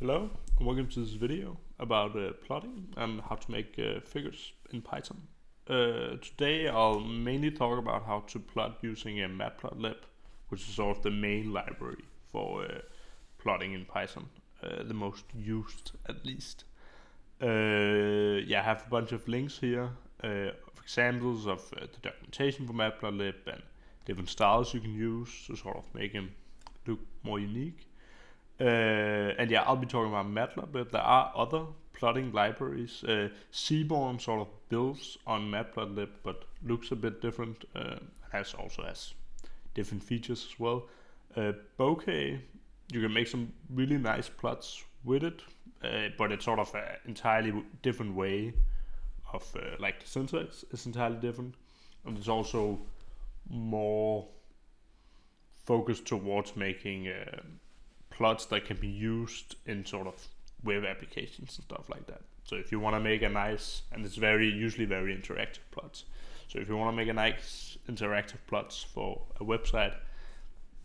Hello and welcome to this video about plotting and how to make figures in Python. Today I'll mainly talk about how to plot using Matplotlib, which is sort of the main library for plotting in Python, the most used at least. I have a bunch of links here of examples of the documentation for Matplotlib and different styles you can use to sort of make them look more unique. I'll be talking about MATLAB, but there are other plotting libraries. Seaborn sort of builds on Matplotlib, but looks a bit different, and has different features as well. Bokeh, you can make some really nice plots with it, but it's sort of an entirely different way of, like the syntax is entirely different, and it's also more focused towards making plots that can be used in sort of web applications and stuff like that. So if you want to make a nice, and it's usually very interactive plots. So if you want to make a nice interactive plots for a website,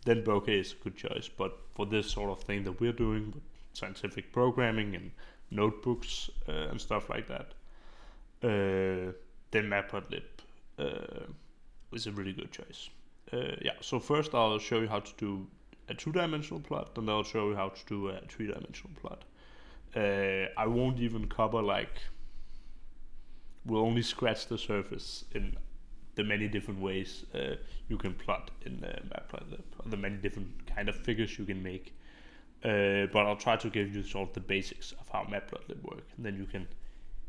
then Bokeh is a good choice. But for this sort of thing that we're doing, with scientific programming and notebooks and stuff like that, then Matplotlib is a really good choice. So first I'll show you how to do a two-dimensional plot, and I'll show you how to do a three-dimensional plot. I won't even cover we'll only scratch the surface in the many different ways you can plot in Matplotlib, or the many different kind of figures you can make. But I'll try to give you sort of the basics of how Matplotlib works, and then you can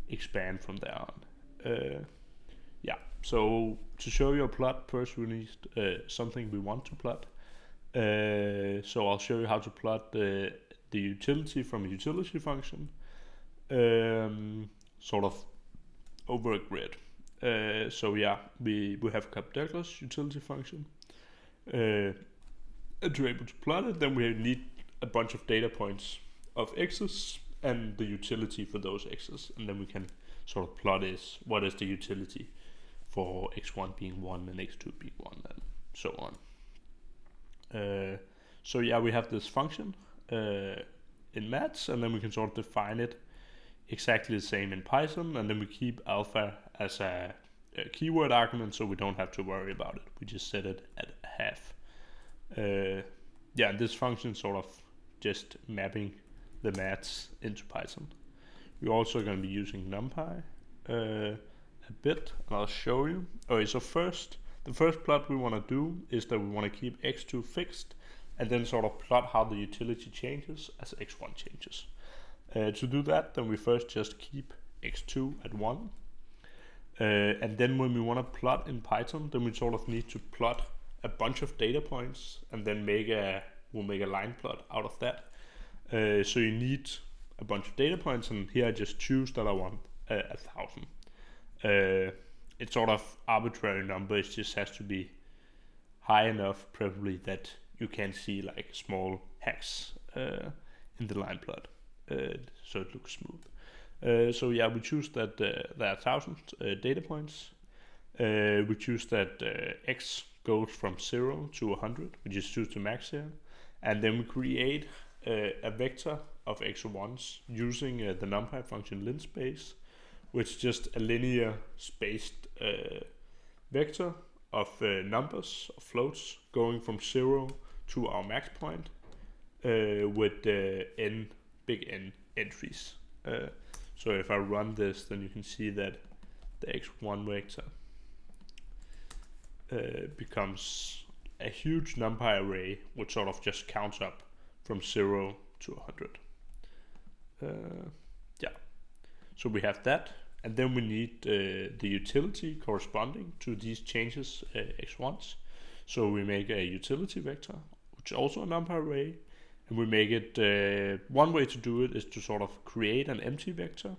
expand from there on. So to show you a plot, first we need something we want to plot. So I'll show you how to plot the utility from a utility function, sort of over a grid. We have Kappa-Douglas utility function. And to be able to plot it, then we need a bunch of data points of x's and the utility for those x's, and then we can sort of plot what is the utility for x1 being 1 and x2 being 1 and so on. We have this function in Mats, and then we can sort of define it exactly the same in Python, and then we keep alpha as a keyword argument, so we don't have to worry about it. We just set it at half. This function sort of just mapping the Mats into Python. We're also going to be using NumPy a bit, and I'll show you. Okay, so the first plot we want to do is that we want to keep x2 fixed, and then sort of plot how the utility changes as x1 changes. To do that, then we first just keep x2 at 1. And then when we want to plot in Python, then we sort of need to plot a bunch of data points, and then we'll make a line plot out of that. So you need a bunch of data points, and here I just choose that I want 1,000. It's sort of arbitrary number. It just has to be high enough, probably, that you can see like small hacks in the line plot, so it looks smooth. We choose that there are 1,000 data points. We choose that x goes from 0 to 100. We just choose the max here, and then we create a vector of x1s using the NumPy function linspace, which is just a linear spaced vector of numbers, of floats, going from 0 to our max point with big N entries. So if I run this, then you can see that the x1 vector becomes a huge NumPy array, which sort of just counts up from 0 to 100. So we have that, and then we need the utility corresponding to these changes, x1s. So we make a utility vector, which is also a NumPy array, and we make it, one way to do it is to sort of create an empty vector.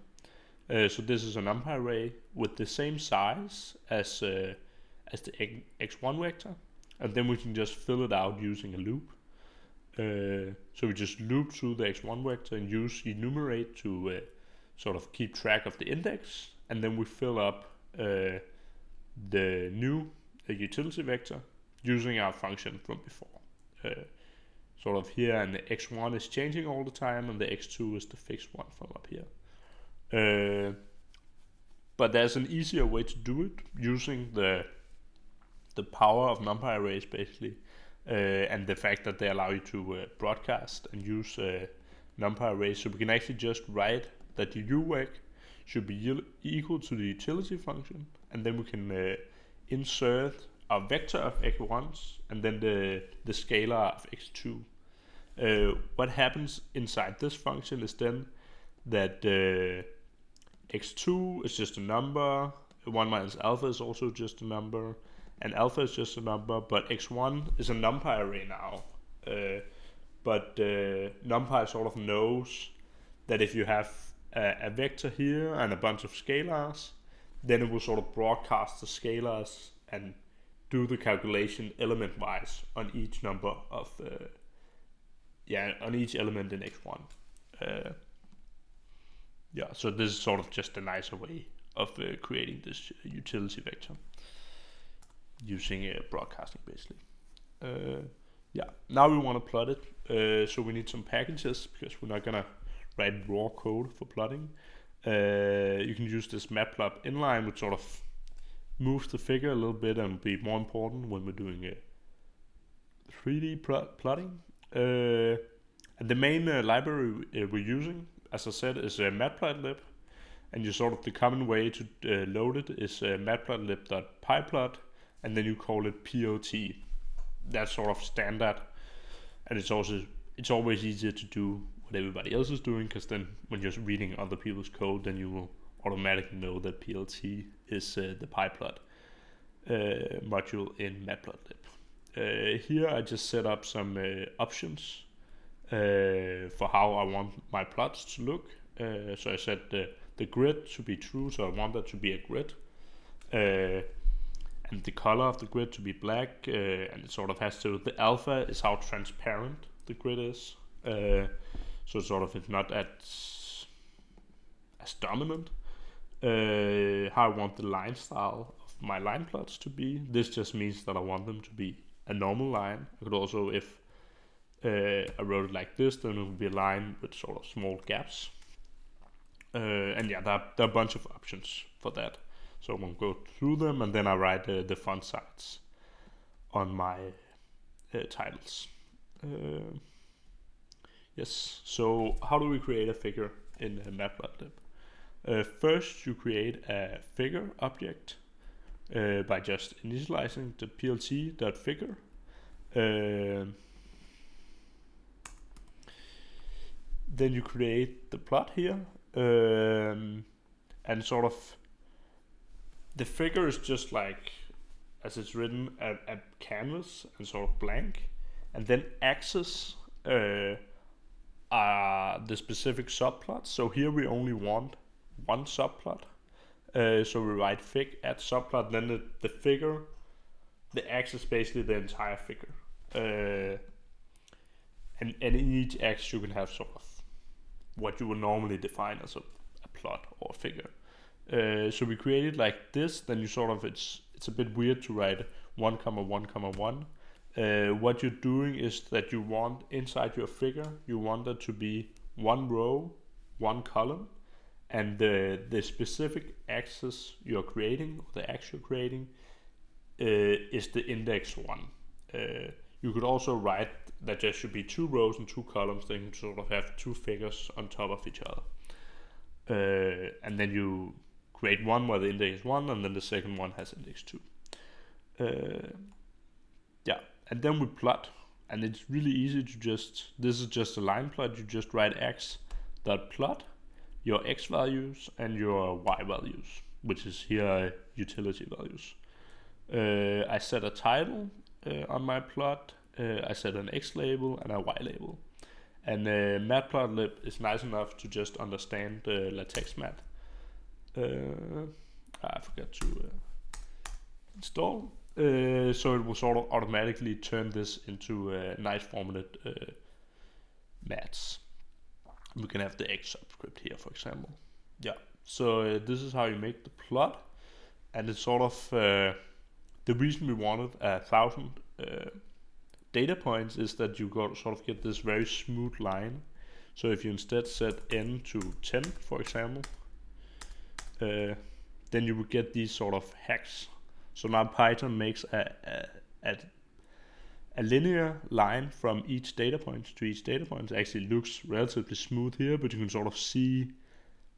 So this is a NumPy array with the same size as the x1 vector, and then we can just fill it out using a loop. So we just loop through the x1 vector and use enumerate to sort of keep track of the index, and then we fill up the new utility vector using our function from before. sort of here, and the x1 is changing all the time, and the x2 is the fixed one from up here. But there's an easier way to do it using the power of NumPy arrays, basically, and the fact that they allow you to broadcast and use NumPy arrays. So we can actually just write that the UVec should be equal to the utility function, and then we can insert a vector of x1s and then the scalar of x2. What happens inside this function is then that x2 is just a number, 1 minus alpha is also just a number, and alpha is just a number, but x1 is a NumPy array now. But NumPy sort of knows that if you have a vector here and a bunch of scalars, then it will sort of broadcast the scalars and do the calculation element-wise on each number of, on each element in x1. So this is sort of just a nicer way of creating this utility vector using broadcasting, basically. Now we want to plot it, so we need some packages because we're not gonna write raw code for plotting. You can use this matplotlib inline, which sort of moves the figure a little bit and be more important when we're doing 3D plotting. And the main library we're using, as I said, is matplotlib, and the common way to load it is matplotlib.pyplot, and then you call it POT. That's sort of standard, and it's always easier to do what everybody else is doing, because then when you're reading other people's code, then you will automatically know that PLT is the pyplot module in matplotlib. Here I just set up some options for how I want my plots to look. So I set the grid to be true, so I want that to be a grid, and the color of the grid to be black, and it sort of has to, the alpha is how transparent the grid is, so it's not as dominant. How I want the line style of my line plots to be. This just means that I want them to be a normal line. I could also, if I wrote it like this, then it would be a line with sort of small gaps. And there are a bunch of options for that. So I'm going to go through them, and then I write the font size on my titles. Yes, so how do we create a figure in Matplotlib? First, you create a figure object by just initializing the plt.figure. Then you create the plot here, and sort of the figure is just like, as it's written, a canvas and sort of blank, and then axes are the specific subplots. So here we only want one subplot, so we write fig at subplot, then the figure, the axis, basically the entire figure, and in each axis you can have sort of what you would normally define as a plot or a figure. So we create it like this, then you sort of, it's a bit weird to write 1, 1, 1. What you're doing is that you want inside your figure, you want there to be one row, one column, and the specific axis you're creating, or the axis you're creating, is the index 1. You could also write that there should be 2 rows and 2 columns, then you sort of have 2 figures on top of each other. And then you create one where the index is 1, and then the second one has index 2. And then we plot, and it's really easy to this is just a line plot. You just write x.plot, your x values and your y values, which is here utility values. I set a title on my plot, I set an x label and a y label. And Matplotlib is nice enough to just understand LaTeX mat. I forgot to install. So it will sort of automatically turn this into nice formatted mats. We can have the X subscript here, for example. So this is how you make the plot, and it's sort of the reason we wanted 1,000 data points is that you sort of get this very smooth line. So if you instead set n to 10, for example, then you would get these sort of hacks. So now Python makes a linear line from each data point to each data point. It actually looks relatively smooth here, but you can sort of see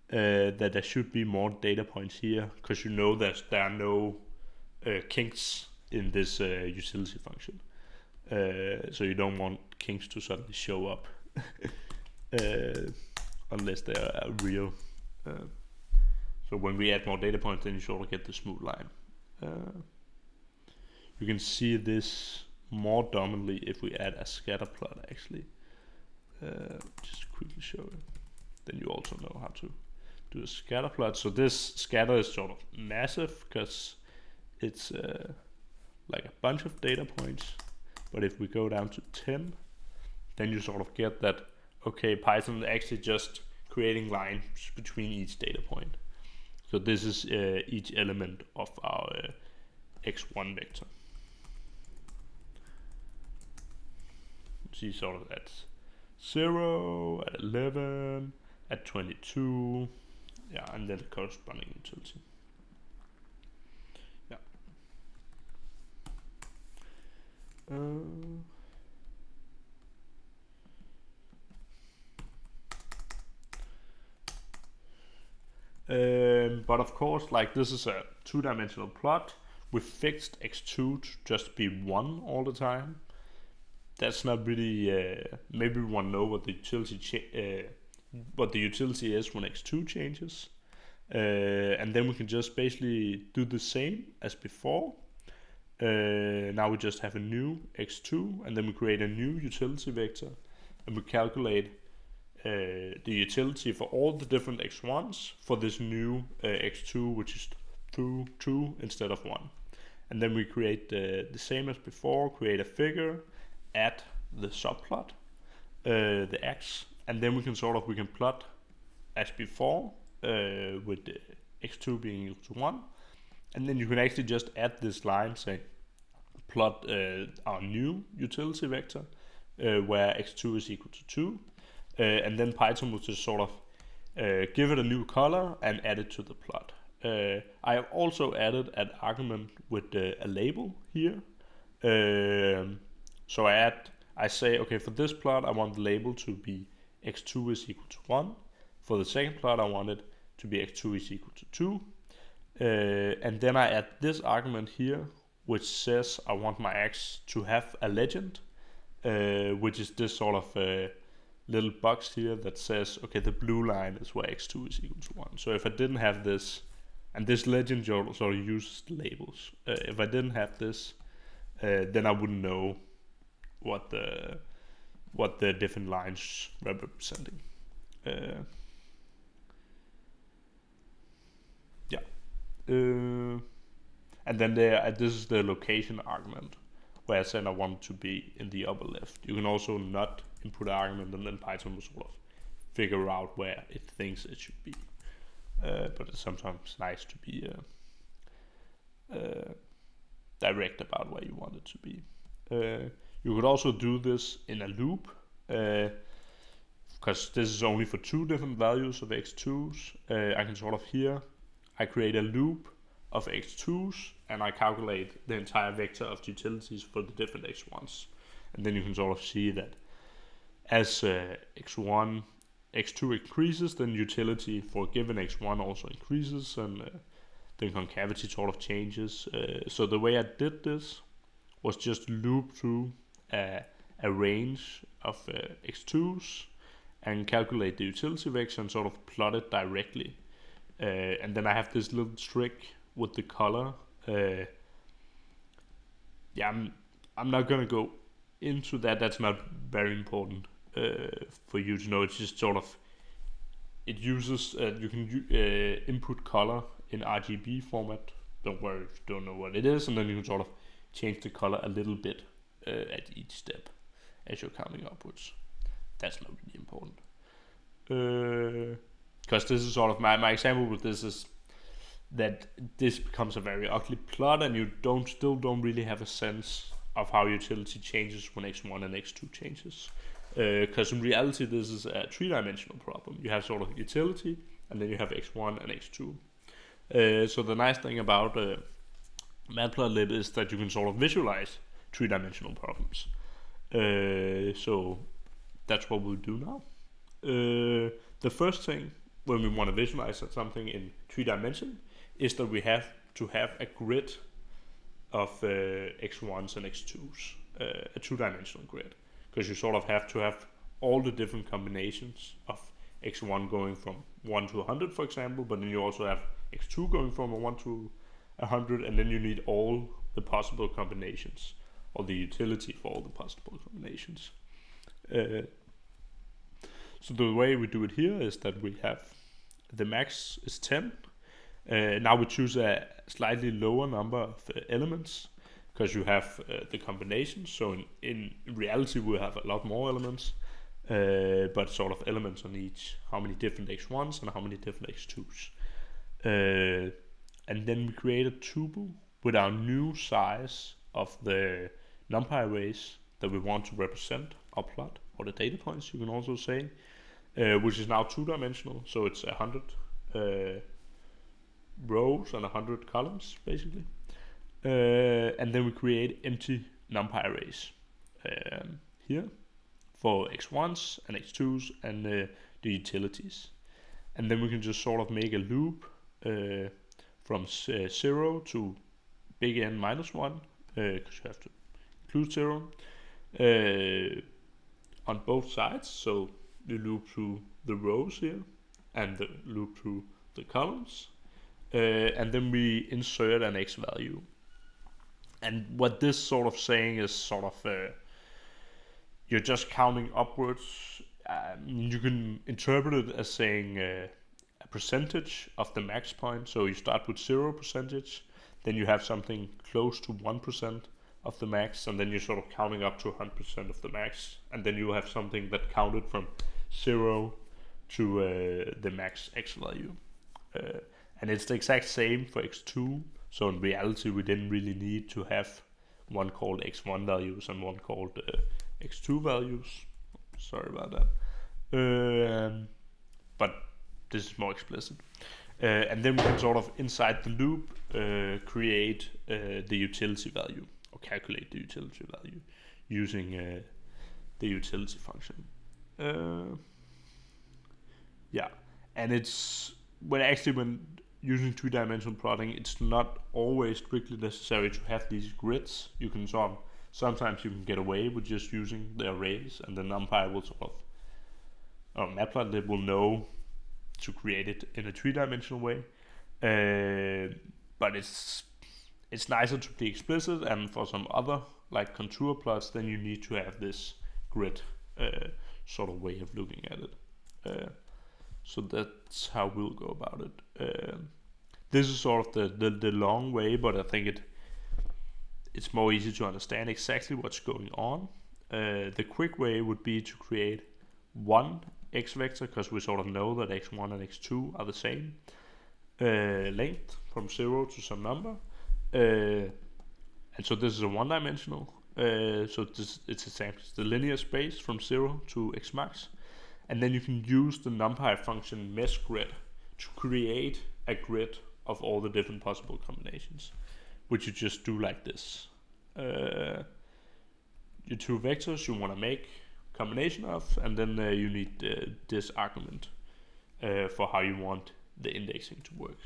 that there should be more data points here, because you know that there are no kinks in this utility function. So you don't want kinks to suddenly show up unless they are real. So when we add more data points, then you sort of get the smooth line. You can see this more dominantly if we add a scatter plot, actually. Just quickly show you. Then you also know how to do a scatter plot. So this scatter is sort of massive because it's like a bunch of data points. But if we go down to 10, then you sort of get that, okay, Python is actually just creating lines between each data point. So this is each element of our x1 vector. See sort of at 0, at 11, at 22, yeah, and then the corresponding utility. Yeah. But of course, like, this is a two-dimensional plot with fixed x2 to just be 1 all the time. That's not really, maybe we want to know what the utility is when x2 changes. And then we can just basically do the same as before. Now we just have a new x2, and then we create a new utility vector, and we calculate the utility for all the different x1s for this new x2, which is 2 instead of 1. And then we create the same as before, create a figure, add the subplot, the x, and then we can plot as before with the x2 being equal to 1. And then you can actually just add this line, say plot our new utility vector where x2 is equal to 2. And then Python will just sort of give it a new color and add it to the plot. I have also added an argument with a label here. So I say, okay, for this plot I want the label to be x2 is equal to 1. For the second plot I want it to be x2 is equal to 2. And then I add this argument here, which says I want my x to have a legend, which is this sort of little box here that says, okay, the blue line is where x2 is equal to 1. So if I didn't have this, and this legend sort of uses labels, if I didn't have this, then I wouldn't know what the different lines were representing. And then this is the location argument, where I said I want to be in the upper left. You can also not input an argument, and then Python will sort of figure out where it thinks it should be. But it's sometimes nice to be direct about where you want it to be. You could also do this in a loop, because this is only for 2 different values of x2s. I can sort of here, I create a loop of x2s, and I calculate the entire vector of utilities for the different x1s. And then you can sort of see that as x2 increases, then utility for a given x1 also increases, and the concavity sort of changes. So the way I did this was just loop through a range of x2s and calculate the utility vector and sort of plot it directly. And then I have this little trick with the color. I'm not gonna go into that. That's not very important for you to know. It's just sort of, it uses you can input color in RGB format. Don't worry if you don't know what it is, and then you can sort of change the color a little bit at each step as you're counting upwards. That's not really important, because this is sort of my example with this is that this becomes a very ugly plot, and you still don't really have a sense of how utility changes when x1 and x2 changes. Because in reality, this is a three-dimensional problem. You have sort of utility, and then you have x1 and x2. So the nice thing about Matplotlib is that you can sort of visualize three-dimensional problems. So that's what we'll do now. The first thing when we want to visualize something in 3 dimensions is that we have to have a grid of x1s and x2s, a 2-dimensional grid, because you sort of have to have all the different combinations of x1 going from 1 to 100, for example, but then you also have x2 going from 1 to 100, and then you need all the possible combinations, or the utility for all the possible combinations. So the way we do it here is that we have the max is 10. Now we choose a slightly lower number of elements because you have the combinations. So in reality we have a lot more elements, but sort of elements on each, how many different x1s and how many different x2s. And then we create a tuple with our new size of the NumPy arrays that we want to represent our plot, or the data points you can also say, which is now 2-dimensional, so it's 100 rows and 100 columns basically. And then we create empty NumPy arrays here for x1s and x2s and the utilities. And then we can just sort of make a loop from 0 to big N minus 1, because you have to include 0 on both sides. So you loop through the rows here and the loop through the columns, and then we insert an x value. And what this sort of saying is sort of you're just counting upwards. You can interpret it as saying a percentage of the max point. So you start with 0%, then you have something close to 1% of the max, and then you're sort of counting up to 100% of the max, and then you have something that counted from 0 to the max x value. And it's the exact same for x2. So in reality, we didn't really need to have one called x1 values and one called x2 values. Sorry about that. But this is more explicit. And then we can sort of, inside the loop, create the utility value, or calculate the utility value using the utility function. Yeah, and it's when using 2-dimensional plotting, it's not always strictly necessary to have these grids. You can sometimes you can get away with just using the arrays, and the NumPy will sort of, or Matplotlib will know to create it in a 3-dimensional way. But it's nicer to be explicit, and for some other like contour plots, then you need to have this grid sort of way of looking at it. So that's how we'll go about it. This is sort of the long way, but I think it's more easy to understand exactly what's going on. The quick way would be to create one x vector, because we sort of know that x1 and x2 are the same length from 0 to some number. And so this is a 1-dimensional. So it's the linear space from 0 to x max. And then you can use the NumPy function meshGrid to create a grid of all the different possible combinations, which you just do like this. Your 2 vectors you want to make combination of, and then you need this argument for how you want the indexing to work,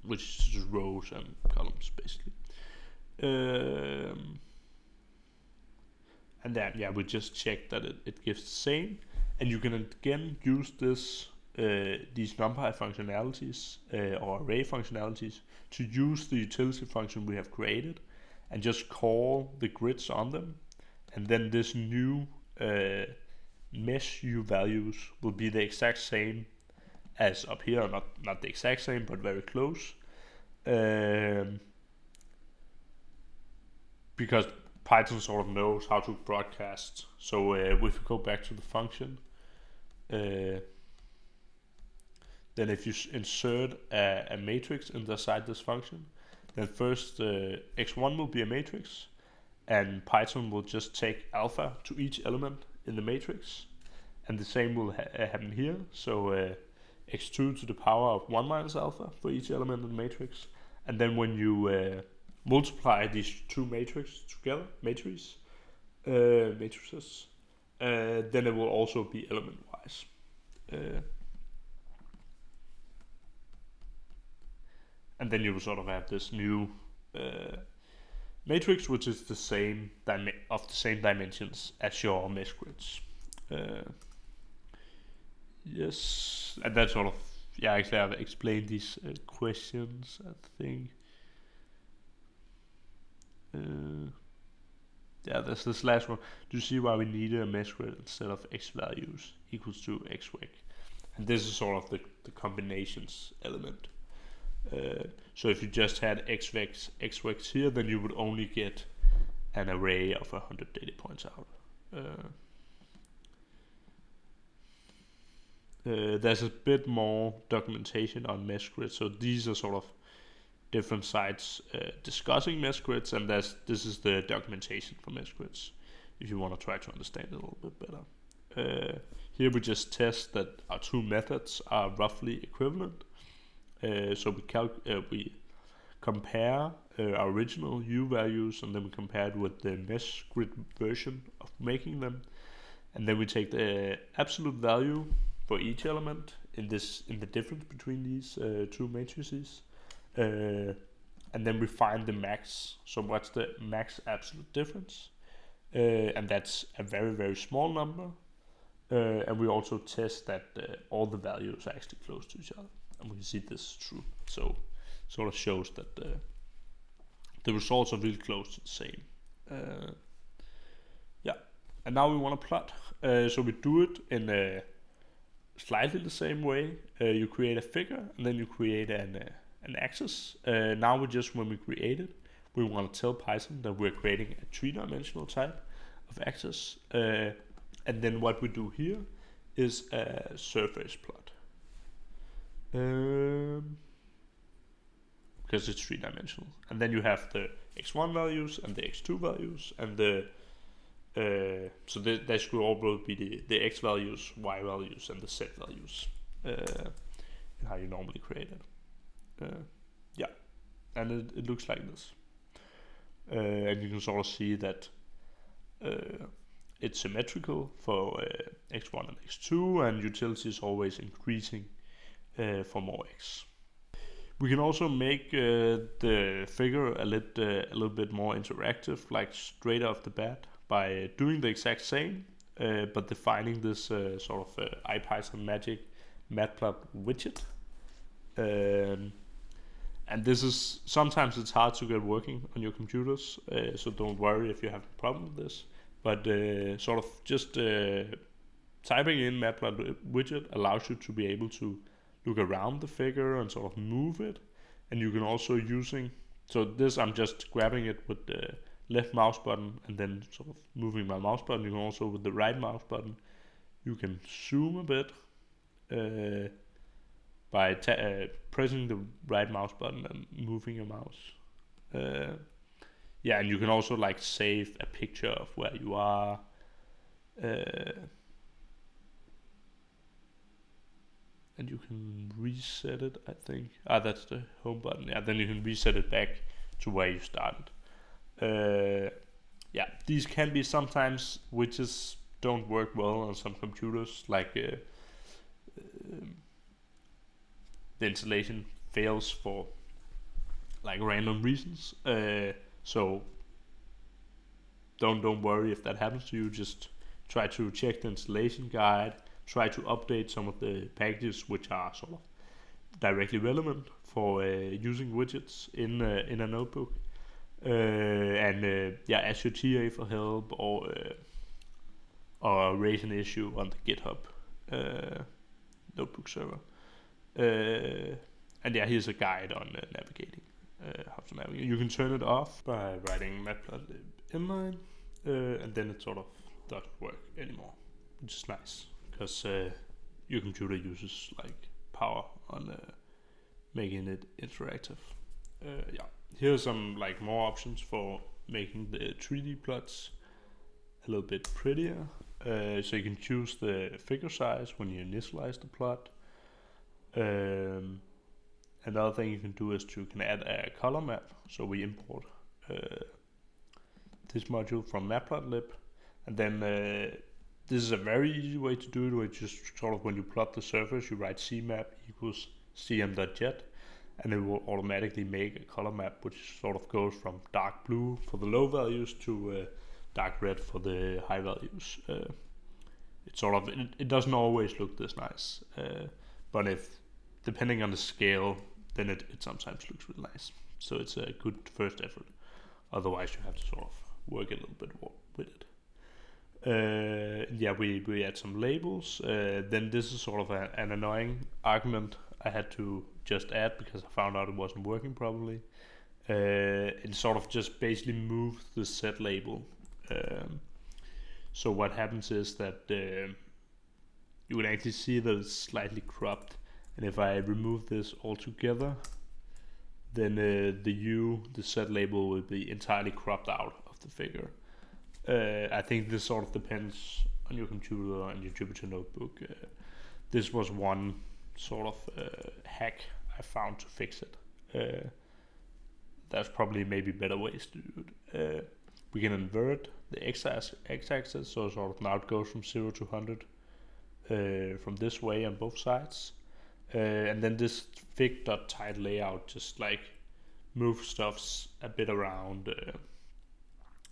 which is just rows and columns basically. And then we just check that it gives the same. And you can again use these NumPy functionalities or array functionalities to use the utility function we have created and just call the grids on them. And then this new mesh u values will be the exact same as up here, not the exact same, but very close. Because Python sort of knows how to broadcast. So if we go back to the function, then if you insert a matrix inside this function, then first x1 will be a matrix, and Python will just take alpha to each element in the matrix, and the same will happen here. So x2 to the power of 1 minus alpha for each element in the matrix, and then when you multiply these two matrices together, matrices, then it will also be element-wise. And then you will sort of have this new matrix, which is the same of the same dimensions as your mesh grids. Yes, and that sort of, yeah, actually I've explained these questions, I think. Yeah, there's this last one. Do you see why we need a mesh grid instead of x values equals to x vec? And this is sort of the combinations element. So if you just had x vecs here, then you would only get an array of 100 data points out. There's a bit more documentation on mesh grids. So these are sort of different sites discussing mesh grids, and this is the documentation for mesh grids, if you want to try to understand it a little bit better. Here we just test that our two methods are roughly equivalent. So we compare our original U values, and then we compare it with the mesh grid version of making them, and then we take the absolute value for each element in the difference between these two matrices, and then we find the max. So what's the max absolute difference? And that's a very, very small number. And we also test that all the values are actually close to each other, and we can see this is true. So it sort of shows that the results are really close to the same. Yeah, and now we want to plot. So we do it in a slightly the same way. You create a figure, and then you create an axis. Now when we create it, we want to tell Python that we're creating a 3-dimensional type of axis. And then what we do here is a surface plot. Because it's 3-dimensional. And then you have the x1 values and the x2 values, and so they should all be the x values, y values, and the z values, and how you normally create it. Yeah, and it looks like this. And you can sort of see that it's symmetrical for x1 and x2, and utility is always increasing for more x. We can also make the figure a little bit more interactive, like straight off the bat, by doing the exact same, but defining this sort of IPython magic matplot widget. And this is, sometimes it's hard to get working on your computers, so don't worry if you have a problem with this. But sort of just typing in matplot widget allows you to be able to look around the figure and sort of move it. And you can also so this I'm just grabbing it with the left mouse button and then sort of moving my mouse button. You can also, with the right mouse button, you can zoom a bit by pressing the right mouse button and moving your mouse. Yeah, and you can also like save a picture of where you are. And you can reset it, I think. That's the home button. Yeah, then you can reset it back to where you started. Yeah, these can be sometimes widgets don't work well on some computers, like the installation fails for like random reasons. So don't worry if that happens to you. Just try to check the installation guide. Try to update some of the packages which are sort of directly relevant for using widgets in a notebook. And ask your TA for help, or raise an issue on the GitHub notebook server. And yeah, here's a guide on navigating. How to navigate. You can turn it off by writing matplotlib inline, and then it sort of doesn't work anymore, which is nice because your computer uses like power on making it interactive. Yeah. here are some like more options for making the 3D plots a little bit prettier. So you can choose the figure size when you initialize the plot. Another thing you can do is you can add a color map. So we import this module from Matplotlib, and then this is a very easy way to do it, where you just sort of, when you plot the surface, you write cmap equals cm.jet, and it will automatically make a color map which sort of goes from dark blue for the low values to dark red for the high values. It doesn't always look this nice, but if depending on the scale, then it sometimes looks really nice. So it's a good first effort. Otherwise, you have to sort of work a little bit with it. We add some labels. Then this is sort of an annoying argument I had to just add because I found out it wasn't working properly. It sort of just basically moves the set label. So what happens is that you can actually see that it's slightly cropped, and if I remove this altogether, then the set label will be entirely cropped out of the figure. I think this sort of depends on your computer and your Jupyter Notebook. This was one sort of hack I found to fix it. There's probably maybe better ways to do it. We can invert the x-axis, so sort of now it goes from 0 to 100 from this way on both sides. And then this fig.title layout just like moves stuffs a bit around.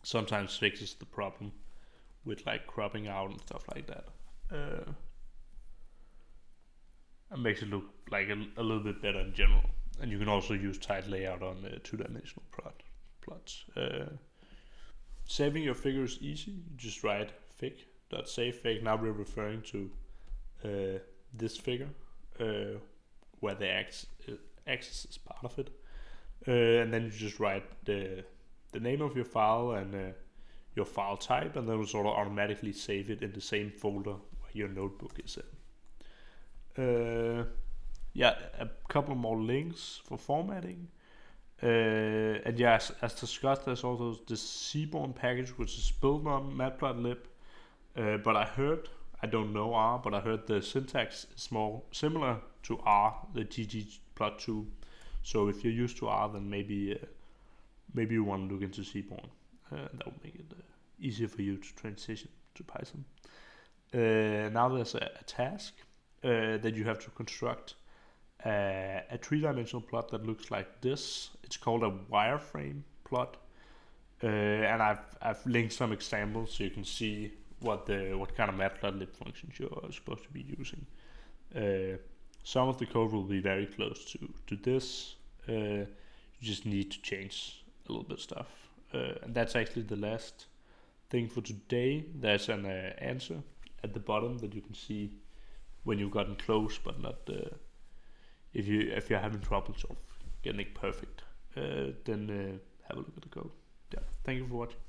Sometimes fixes the problem with like cropping out and stuff like that. And makes it look like a little bit better in general. And you can also use title layout on two-dimensional plots. Saving your figure is easy. You just write fig.savefig. Now we're referring to this figure where the axis is part of it. And then you just write the name of your file and your file type, and then we'll sort of automatically save it in the same folder where your notebook is in. A couple more links for formatting. And yes, as discussed, there's also this Seaborn package which is built on Matplotlib. But I don't know R, but I heard the syntax is more similar to R, the ggplot2. So if you're used to R, then maybe you want to look into Seaborn. That would make it easier for you to transition to Python. Now there's a task that you have to construct a three-dimensional plot that looks like this. It's called a wireframe plot, and I've linked some examples so you can see what kind of Matplotlib functions you're supposed to be using. Some of the code will be very close to this. You just need to change a little bit of stuff, and that's actually the last thing for today. There's an answer at the bottom that you can see when you've gotten close, but not if you're having trouble sort of getting it perfect. Then have a look at the code. Yeah, thank you for watching.